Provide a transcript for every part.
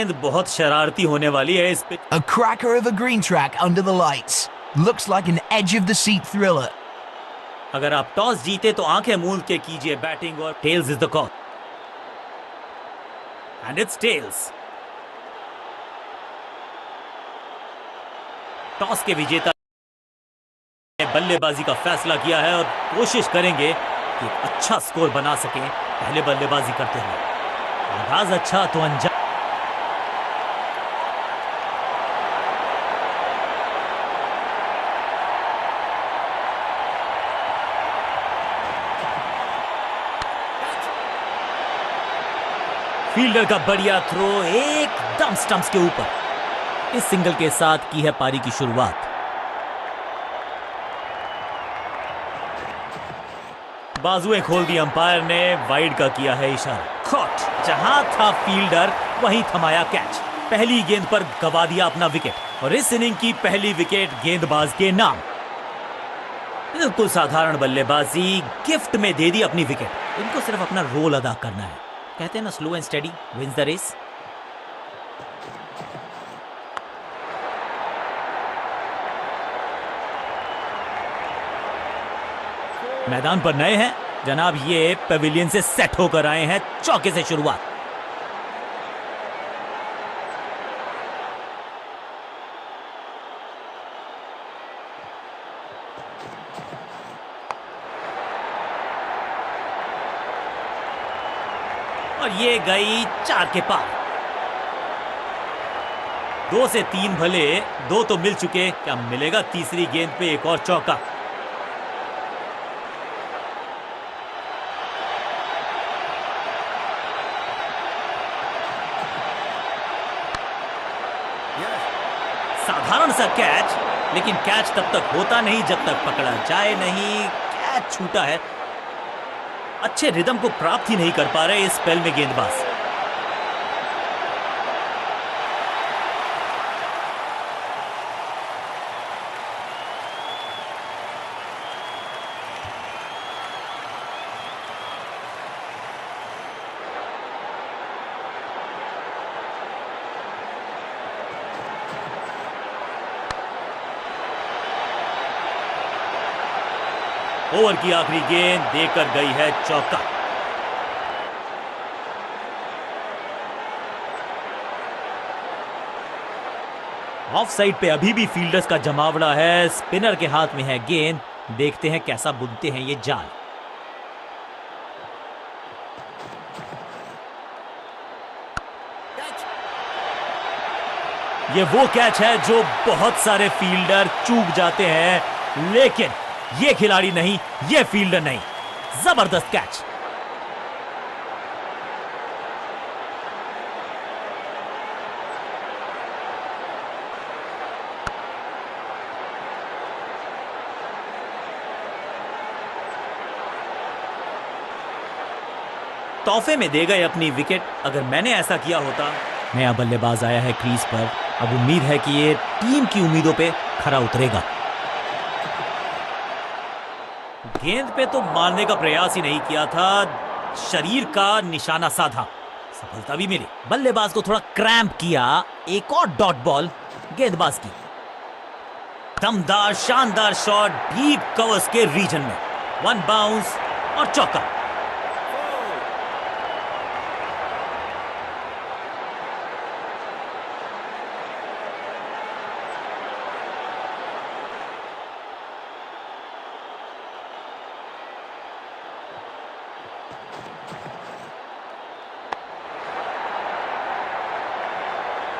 गेंद बहुत शरारती होने वाली है इस पे। A cracker of a green track under the lights. Looks like an edge of the seat thriller. अगर आप टॉस जीते तो आंखें मूंद के कीजिए बैटिंग और tails is the call and it's tails. Toss के विजेता ने बल्लेबाजी का फैसला किया है और कोशिश करेंगे कि एक अच्छा स्कोर बना सकें पहले बल्लेबाजी करते हुए। आगाज अच्छा तो अंजाम। फील्डर का बढ़िया थ्रो एकदम स्टंप्स के ऊपर। इस सिंगल के साथ की है पारी की शुरुआत। बाजुएं खोल दी अंपायर ने, वाइड का किया है इशारा। कॉट, जहां था फील्डर वहीं थमाया कैच। पहली गेंद पर गवा दिया अपना विकेट और इस इनिंग की पहली विकेट गेंदबाज के नाम। बिल्कुल साधारण बल्लेबाजी, गिफ्ट में दे दी अपनी विकेट। इनको सिर्फ अपना रोल अदा करना है। कहते हैं ना, slow and steady wins the race. मैदान पर नए हैं जनाब, ये पेविलियन से सेट होकर आए हैं। चौके से शुरुआत। और ये गई 4 के पार। 2 से 3 भले, 2 तो मिल चुके, क्या मिलेगा तीसरी गेंद पे एक और चौका। साधारण सा कैच, लेकिन कैच तब तक होता नहीं जब तक पकड़ा जाए नहीं। कैच छूटा है। अच्छे रिदम को प्राप्त ही नहीं कर पा रहे इस स्पेल में गेंदबाज। ओवर की आखिरी गेंद देकर गई है चौका। ऑफ साइड पे अभी भी फील्डर्स का जमावड़ा है। स्पिनर के हाथ में है गेंद। देखते हैं कैसा बुनते हैं ये जाल। ये वो कैच है जो बहुत सारे फील्डर चूक जाते हैं, लेकिन ये खिलाड़ी नहीं, ये फील्डर नहीं। जबरदस्त कैच। तोहफे में दे गए अपनी विकेट। अगर मैंने ऐसा किया होता। नया बल्लेबाज आया है क्रीज पर। अब उम्मीद है कि ये टीम की उम्मीदों पे खरा उतरेगा। गेंद पे तो मारने का प्रयास ही नहीं किया था, शरीर का निशाना साधा। सफलता भी मिली। बल्लेबाज को थोड़ा क्रैम्प किया। एक और डॉट बॉल गेंदबाज की। दमदार शानदार शॉट डीप कवर्स के रीजन में। 1 बाउंस और चौका।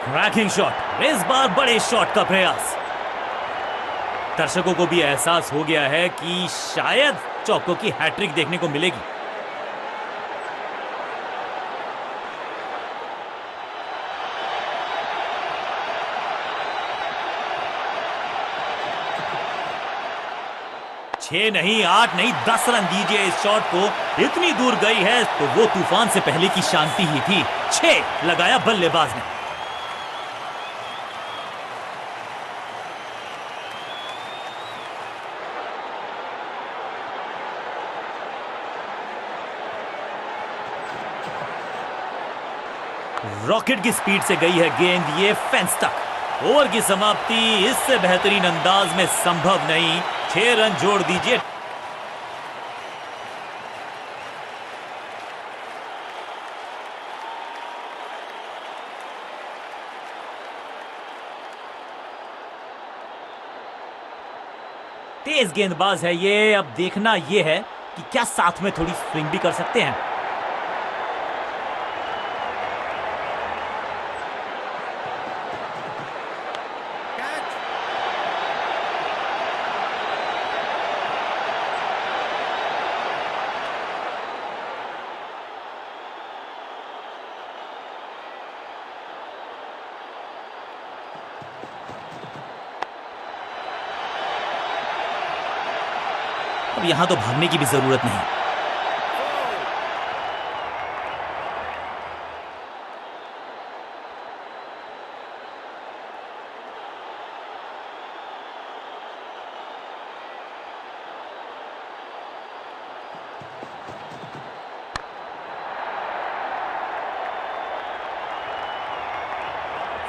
Cracking shot. इस बार बड़े शॉट का प्रयास। दर्शकों को भी एहसास हो गया है कि शायद चौकों की हैट्रिक देखने को मिलेगी। छह नहीं, 8 नहीं, 10 रन दीजिए इस शॉट को। इतनी दूर गई है तो वो तूफान से पहले की शांति ही थी। 6 लगाया बल्लेबाज ने। रॉकेट की स्पीड से गई है गेंद ये फेंस तक। ओवर की समाप्ति इससे बेहतरीन अंदाज में संभव नहीं। 6 रन जोड़ दीजिए। तेज गेंदबाज है ये। अब देखना ये है कि क्या साथ में थोड़ी स्विंग भी कर सकते हैं। अब यहां तो भागने की भी जरूरत नहीं।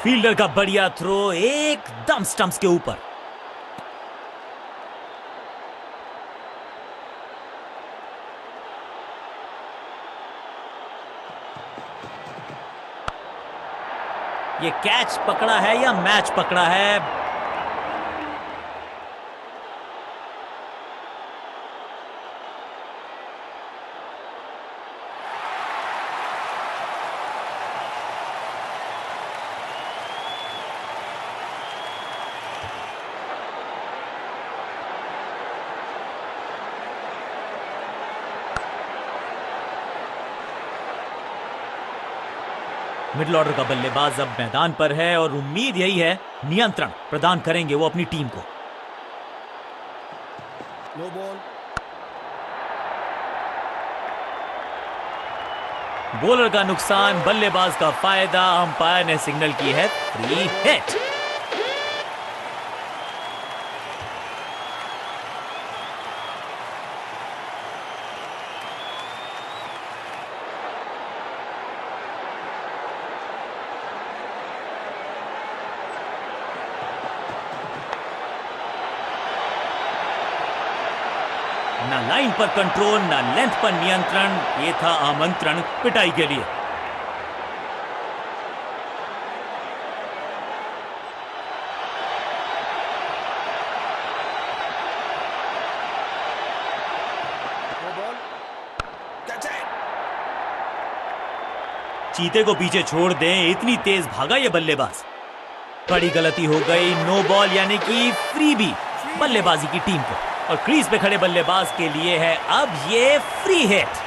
फील्डर का बढ़िया थ्रो एकदम स्टंप्स के ऊपर। ये कैच पकड़ा है या मैच पकड़ा है? मिडिल ऑर्डर का बल्लेबाज अब मैदान पर है और उम्मीद यही है नियंत्रण प्रदान करेंगे वो अपनी टीम को। No ball. बॉलर का नुकसान, बल्लेबाज का फायदा। अंपायर ने सिग्नल की है फ्री हिट। ना लाइन पर कंट्रोल, ना लेंथ पर नियंत्रण। ये था आमंत्रण पिटाई के लिए। No ball. कैच है। चीते को पीछे छोड़ दें, इतनी तेज भागा ये बल्लेबाज। बड़ी गलती हो गई। नो बॉल यानी कि फ्री भी बल्लेबाजी की टीम को। और क्रीज पे खड़े बल्लेबाज के लिए है अब ये फ्री हिट।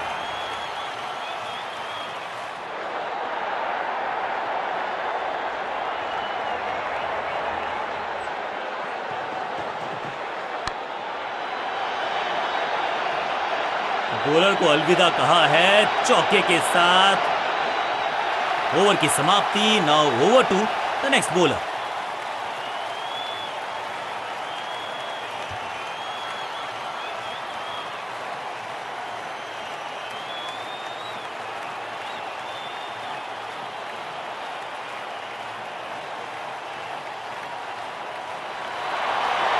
बॉलर को अलविदा कहा है चौके के साथ। ओवर की समाप्ति। Now over to the next bowler.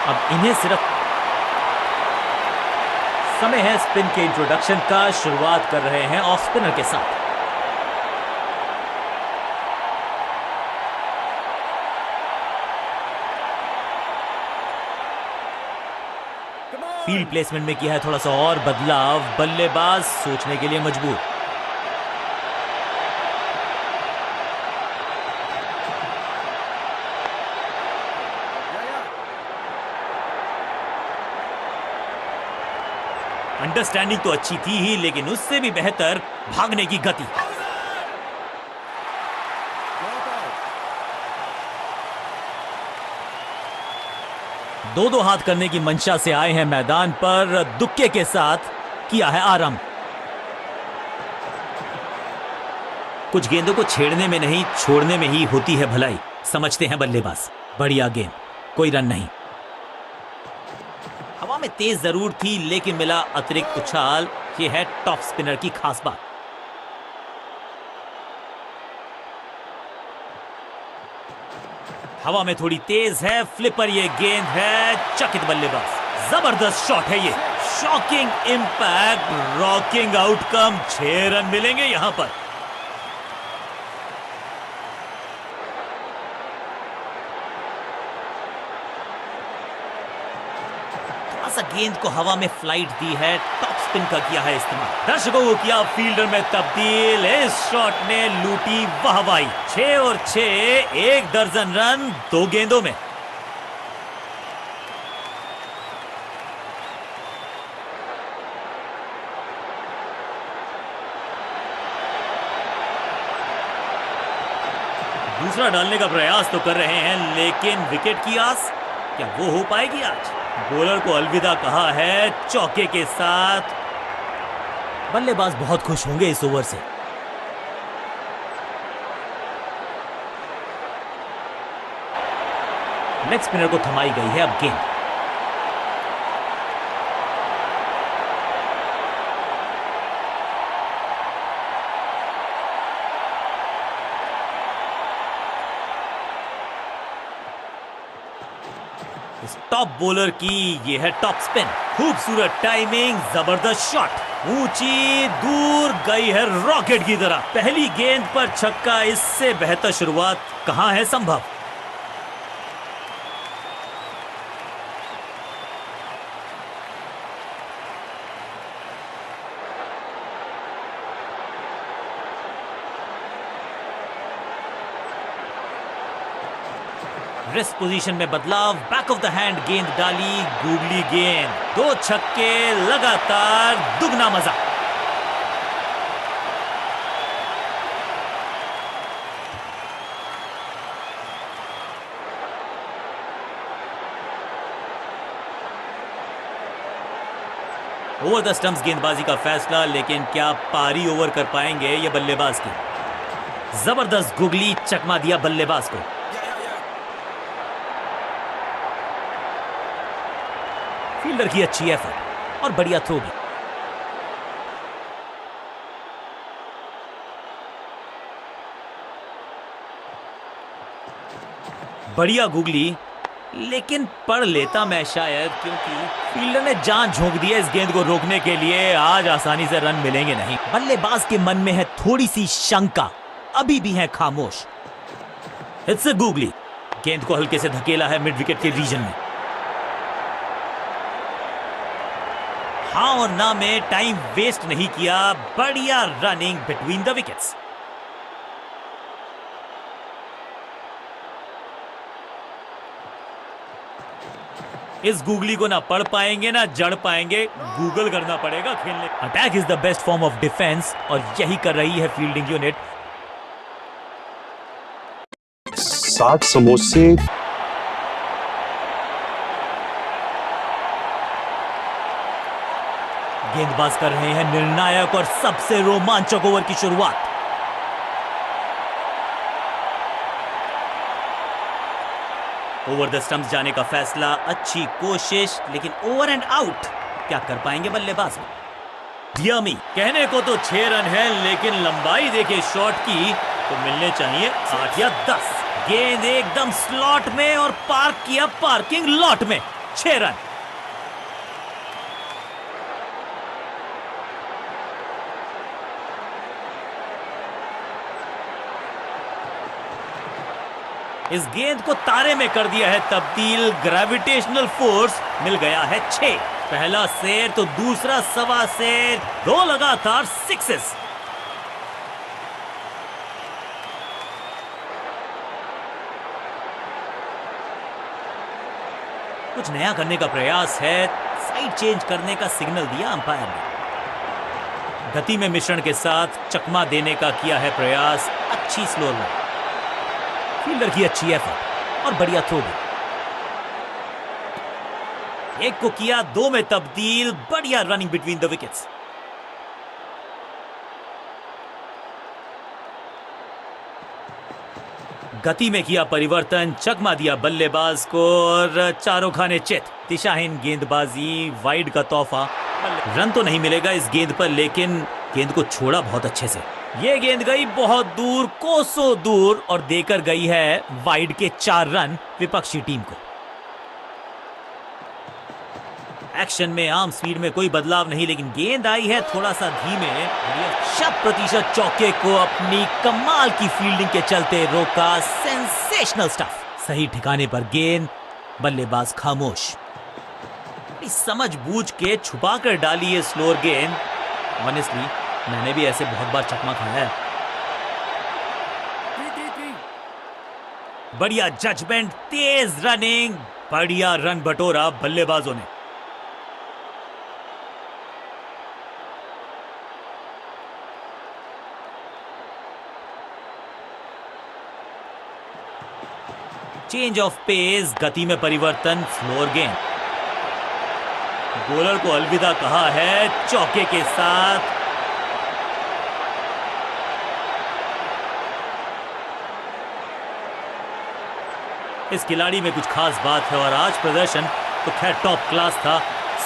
अब इन्हें सिर्फ समय है स्पिन के इंट्रोडक्शन का। शुरुआत कर रहे हैं ऑफ स्पिनर के साथ। फील्ड प्लेसमेंट में किया है थोड़ा सा और बदलाव। बल्लेबाज सोचने के लिए मजबूर। अंडरस्टैंडिंग तो अच्छी थी ही, लेकिन उससे भी बेहतर भागने की गति। दो हाथ करने की मंशा से आए हैं मैदान पर। दुक्के के साथ किया है आरंभ। कुछ गेंदों को छेड़ने में नहीं छोड़ने में ही होती है भलाई, समझते हैं बल्लेबाज। बढ़िया गेंद, कोई रन नहीं। हवा में तेज जरूर थी लेकिन मिला अतिरिक्त उछाल। यह है टॉप स्पिनर की खास बात। हवा में थोड़ी तेज है, फ्लिपर ये गेंद है, चकित बल्लेबाज। जबरदस्त शॉट है ये, shocking impact, rocking outcome. 6 run मिलेंगे यहां पर। थोड़ा सा गेंद को हवा में फ्लाइट दी है, टॉप स्पिन का किया है इस्तेमाल। दर्शकों को किया फील्डर में तब्दील, इस शॉट ने लूटी वाहवाही। 6 और 6, 1 दर्जन रन 2 गेंदों में। दूसरा डालने का प्रयास तो कर रहे हैं, लेकिन विकेट की आस क्या वो हो पाएगी आज? बॉलर को अलविदा कहा है चौके के साथ। बल्लेबाज बहुत खुश होंगे इस ओवर से। लेग स्पिनर को थमाई गई है अब गेंद। इस टॉप बॉलर की ये है टॉप स्पिन, खूबसूरत टाइमिंग, जबरदस्त शॉट, ऊंची दूर गई है रॉकेट की तरह। पहली गेंद पर छक्का, इससे बेहतर शुरुआत कहां है संभव। रेस्ट पोजीशन में बदलाव, बैक ऑफ द हैंड गेंद डाली, गूगली गेंद, 2 छक्के लगातार, दुगना मजा। ओवर द स्टंप्स गेंदबाजी का फैसला, लेकिन क्या पारी ओवर कर पाएंगे ये बल्लेबाज की। जबरदस्त गुगली, चकमा दिया बल्लेबाज को। फील्डर की अच्छी एफर्ट और बढ़िया थ्रो भी। बढ़िया गुगली, लेकिन पढ़ लेता मैं शायद, क्योंकि फील्डर ने जान झोंक दी है इस गेंद को रोकने के लिए। आज आसानी से रन मिलेंगे नहीं। बल्लेबाज के मन में है थोड़ी सी शंका, अभी भी है खामोश। इट्स अ गुगली, गेंद को हल्के से धकेला है मिड विकेट के रीजन में। हाँ और ना में टाइम वेस्ट नहीं किया, बढ़िया रनिंग बिटवीन द विकेट्स। इस गूगली को ना पढ़ पाएंगे ना जड़ पाएंगे, गूगल करना पड़ेगा खेलने। Attack is the best form of defence, और यही कर रही है फील्डिंग यूनिट। 60 समोसे। गेंदबाज कर रहे हैं निर्णायक और सबसे रोमांचक ओवर की शुरुआत। ओवर द स्टंप्स जाने का फैसला, अच्छी कोशिश, लेकिन ओवर एंड आउट। क्या कर पाएंगे बल्लेबाज? डियामी, कहने को तो 6 रन है, लेकिन लंबाई देखे शॉट की तो मिलने चाहिए 8 या 10। गेंद एकदम स्लॉट में और पार्क किया पार्किंग लॉट में। 6 रन। इस गेंद को तारे में कर दिया है तब्दील, ग्रेविटेशनल फोर्स मिल गया है 6। पहला शेर तो दूसरा सवा शेर, 2 लगातार सिक्सेस। कुछ नया करने का प्रयास है, साइड चेंज करने का सिग्नल दिया अंपायर ने। गति में मिश्रण के साथ चकमा देने का किया है प्रयास, अच्छी स्लो रन। फील्डर की अच्छी एफर्ट और बढ़िया थ्रो भी। एक को किया 2 में तब्दील, बढ़िया रनिंग बिटवीन द विकेट्स। गति में किया परिवर्तन, चकमा दिया बल्लेबाज को और चारों खाने चित। दिशाहीन गेंदबाजी, वाइड का तोहफा। रन तो नहीं मिलेगा इस गेंद पर, लेकिन गेंद को छोड़ा बहुत अच्छे से। ये गेंद गई बहुत दूर, कोसों दूर, और देकर गई है वाइड के 4 रन विपक्षी टीम को। एक्शन में आर्म स्पीड में कोई बदलाव नहीं, लेकिन गेंद आई है थोड़ा सा धीमे। 100% चौके को अपनी कमाल की फील्डिंग के चलते रोका। Sensational stuff. सही ठिकाने पर गेंद, बल्लेबाज खामोश। समझ बूझ के छुपा कर डाली है स्लोअर गेंद। ऑनेस्टली मैंने भी ऐसे बहुत बार चकमा खाया है। 3-3-3 बढ़िया जजमेंट, तेज रनिंग, बढ़िया रन बटोरा बल्लेबाजों ने। चेंज ऑफ पेस, गति में परिवर्तन, स्लोअर गेंद। बॉलर को अलविदा कहा है चौके के साथ। इस खिलाड़ी में कुछ खास बात है, और आज प्रदर्शन तो खैर टॉप क्लास था,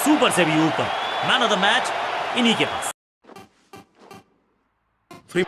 सुपर से भी ऊपर। मैन ऑफ द मैच इन्हीं के पास। फ्री